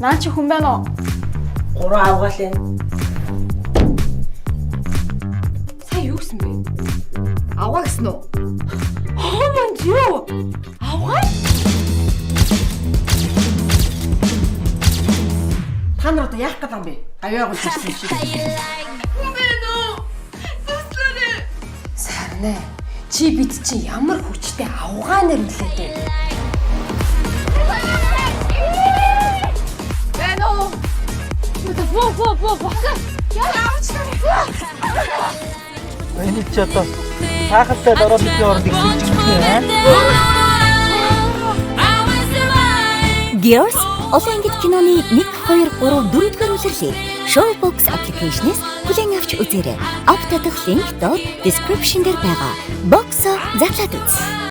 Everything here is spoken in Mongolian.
Наа чи хүн байна уу? 3 авгаалаа. Сая юу гэсэн бэ? Авгаа гэсэн үү? Oh mon dieu! Авгаа? Та нар одоо яах гэдэг юм бэ? Авиа гол ирсэн шиг. Хүн байна уу? Тэслэрэ. Сарнаа. Чи бид чи ямар хүчтэй авгаа нэрлээд вэ? Байна уу? Бо. Яач таа. Энийг ч одоо таахалтай дөрөвдгийн оронд ихсэн ч юм байна. Girls олон ангид киноны 1 2 3 4-р үлрэлийг Showbox application-ээс хүлээн авч үзээрэй. Ав татах линк доод description дээр байгаа. Боксо задлаад үз.